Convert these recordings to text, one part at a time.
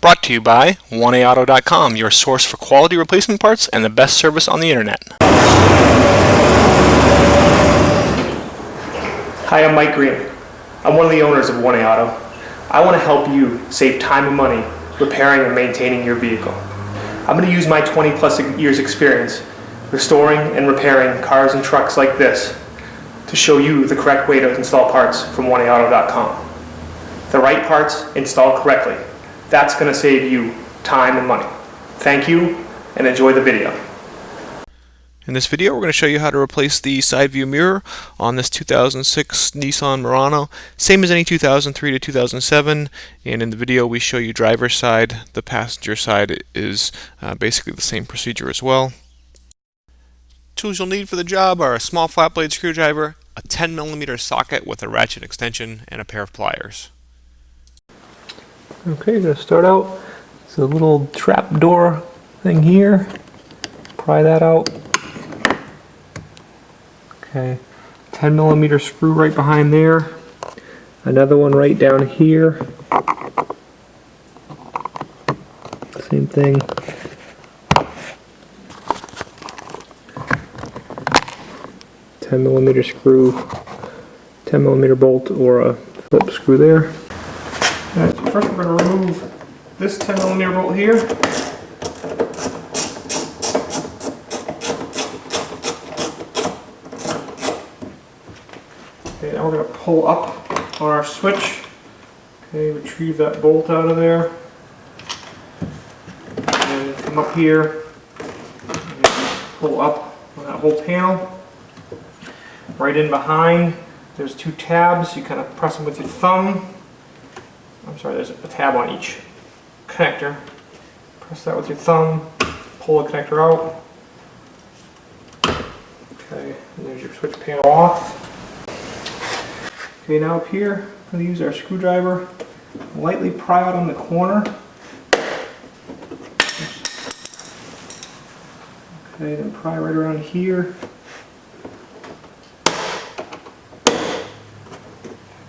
Brought to you by 1AAuto.com, your source for quality replacement parts and the best service on the internet. Hi, I'm Mike Green. I'm one of the owners of 1A Auto. I want to help you save time and money repairing and maintaining your vehicle. I'm going to use my 20 plus years experience restoring and repairing cars and trucks like this to show you the correct way to install parts from 1AAuto.com. The right parts installed correctly. That's going to save you time and money. Thank you, and enjoy the video. In this video, we're going to show you how to replace the side view mirror on this 2006 Nissan Murano, same as any 2003 to 2007. And in the video, we show you driver's side. The passenger side is basically the same procedure as well. Tools you'll need for the job are a small flat blade screwdriver, a 10mm socket with a ratchet extension, and a pair of pliers. Okay, going to start out. It's a little trap door thing here. Pry that out. Okay, 10mm screw right behind there. Another one right down here. Same thing. 10mm screw, 10mm bolt, or a Phillips screw there. Alright, so first we're going to remove this 10mm bolt here. Okay, now we're going to pull up on our switch. Okay, retrieve that bolt out of there. And then come up here and pull up on that whole panel. Right in behind, there's two tabs. You kind of press them with your thumb. I'm sorry, there's a tab on each connector. Press that with your thumb, pull the connector out. Okay, and there's your switch panel off. Okay, now up here, I'm going to use our screwdriver, lightly pry out on the corner. Okay, then pry right around here.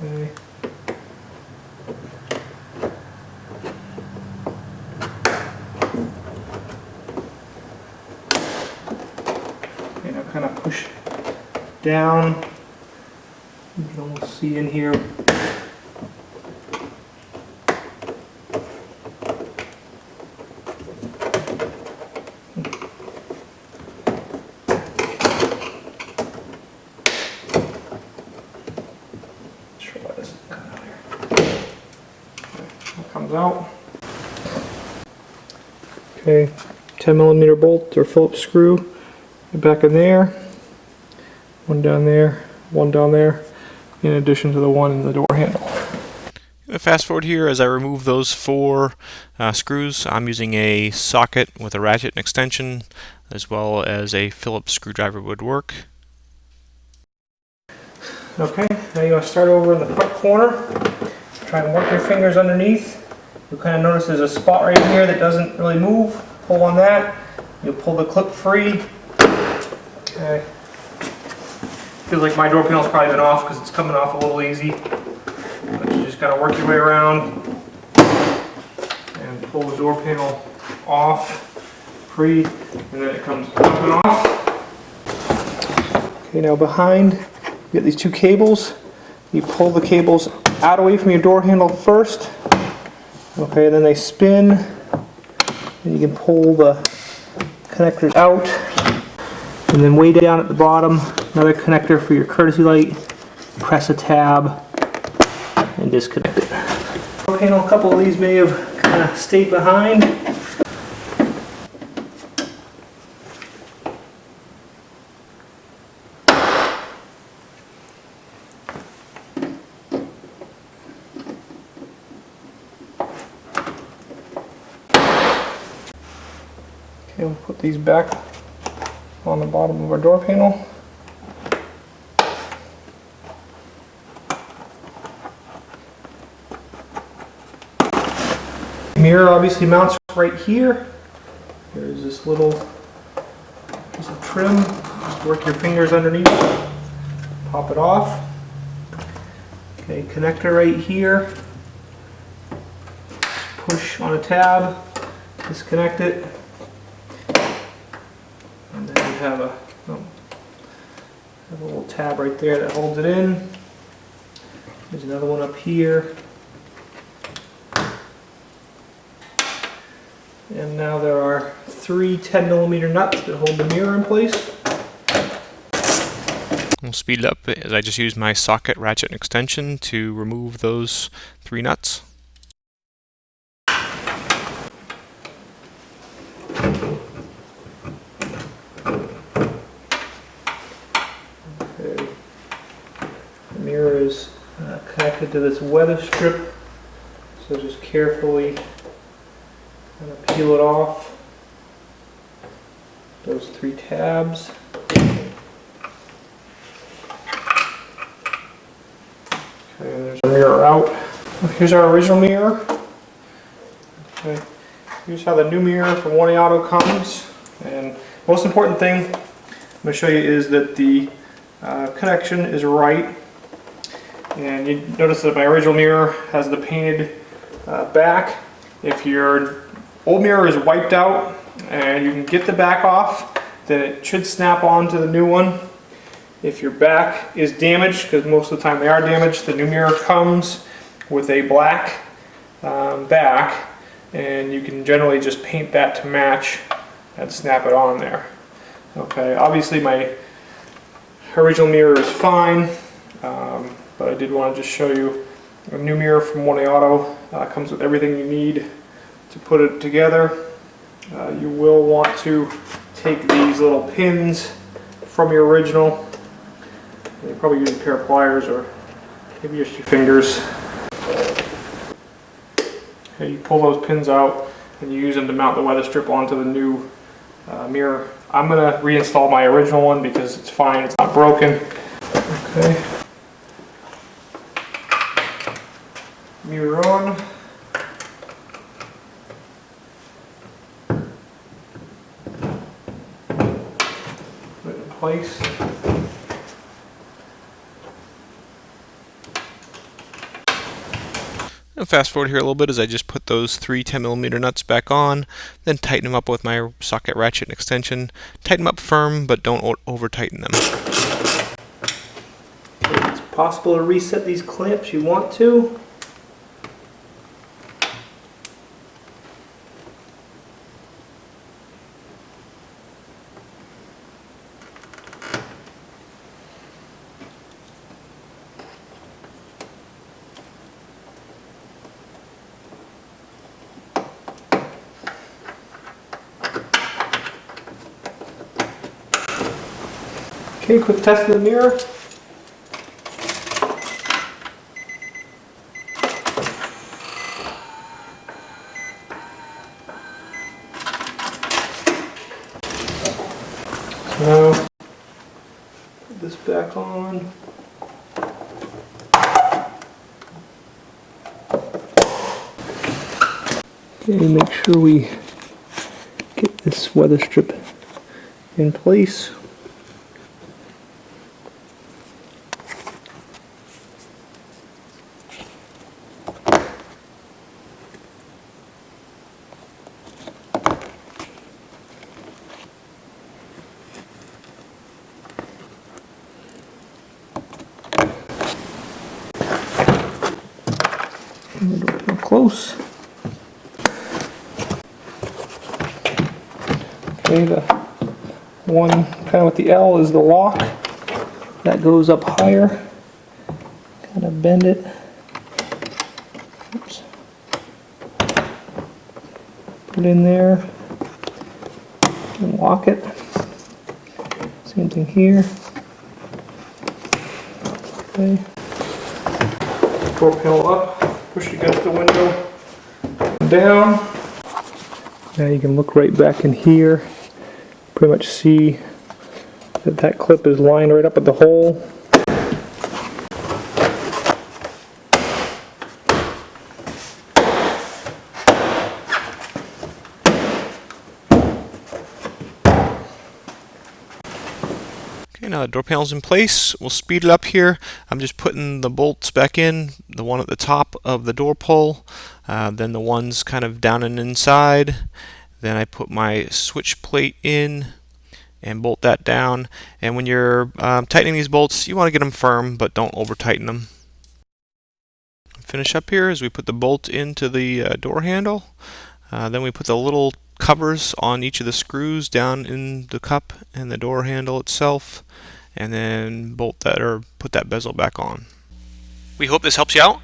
Okay. Now kind of push down. You can almost see in here. Sure why this is coming out here. Okay, that comes out. Okay, 10mm bolt or Phillips screw. Back in there, one down there, one down there, in addition to the one in the door handle. Fast forward here as I remove those four screws. I'm using a socket with a ratchet and extension, as well as a Phillips screwdriver would work. Okay, now you want to start over in the front corner. Try and work your fingers underneath. You'll kind of notice there's a spot right here that doesn't really move. Pull on that. You'll pull the clip free. Okay. Feels like my door panel's probably been off because it's coming off a little easy. But you just gotta work your way around and pull the door panel off, free, and then it comes up and off. Okay, now behind, you get these two cables. You pull the cables out away from your door handle first. Okay, then they spin, and you can pull the connectors out. And then way down at the bottom, another connector for your courtesy light. Press a tab and disconnect it. Okay, now a couple of these may have kind of stayed behind. Okay, we'll put these back on the bottom of our door panel. Mirror obviously mounts right here. There's this little piece of trim. Just work your fingers underneath, pop it off. Okay, connector right here. push on a tab, disconnect it, and then you have a little tab right there that holds it in. There's another one up here. And now there are 3 10mm nuts that hold the mirror in place. We'll speed it up as I just use my socket, ratchet, and extension to remove those 3 nuts. Okay. The mirror is connected to this weather strip, so just carefully kind of peel it off. Those 3 tabs. Okay, and there's a mirror out. Here's our original mirror. Okay. Here's how the new mirror from One Auto comes. And most important thing I'm going to show you is that the connection is right. And you notice that my original mirror has the painted back. If your old mirror is wiped out and you can get the back off, then it should snap on to the new one. If your back is damaged, because most of the time they are damaged, the new mirror comes with a black back, and you can generally just paint that to match and snap it on there. Okay, obviously my original mirror is fine, but I did want to just show you a new mirror from One Auto. Comes with everything you need to put it together. You will want to take these little pins from your original. You probably use a pair of pliers or maybe just your fingers. Okay, you pull those pins out and you use them to mount the weather strip onto the new mirror. I'm going to reinstall my original one because it's fine, it's not broken. Okay. Mirror on. Put it in place. And fast forward here a little bit as I just put those 3 10mm nuts back on, then tighten them up with my socket, ratchet, and extension. Tighten them up firm, but don't over tighten them. It's possible to reset these clamps, you want to. Okay, quick test of the mirror. So now, put this back on. Okay, make sure we get this weather strip in place. A little bit close. Okay, the one kind of with the L is the lock. That goes up higher. Kind of bend it. Oops. Put it in there. And lock it. Same thing here. Okay. Door panel up. Push against the window, down. Now you can look right back in here, pretty much see that that clip is lined right up at the hole. Okay, now the door panel's in place. We'll speed it up here. I'm just putting the bolts back in. the one at the top of the door pull, then the ones kind of down and inside. Then I put my switch plate in and bolt that down. And when you're tightening these bolts, you want to get them firm, but don't over tighten them. Finish up here as we put the bolt into the door handle. Then we put the little covers on each of the screws down in the cup and the door handle itself, and then bolt that or put that bezel back on. We hope this helps you out.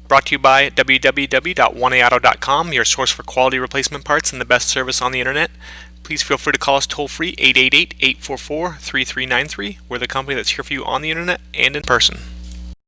Brought to you by www.oneauto.com, your source for quality replacement parts and the best service on the internet. Please feel free to call us toll free 888-844-3393. We're the company that's here for you on the internet and in person.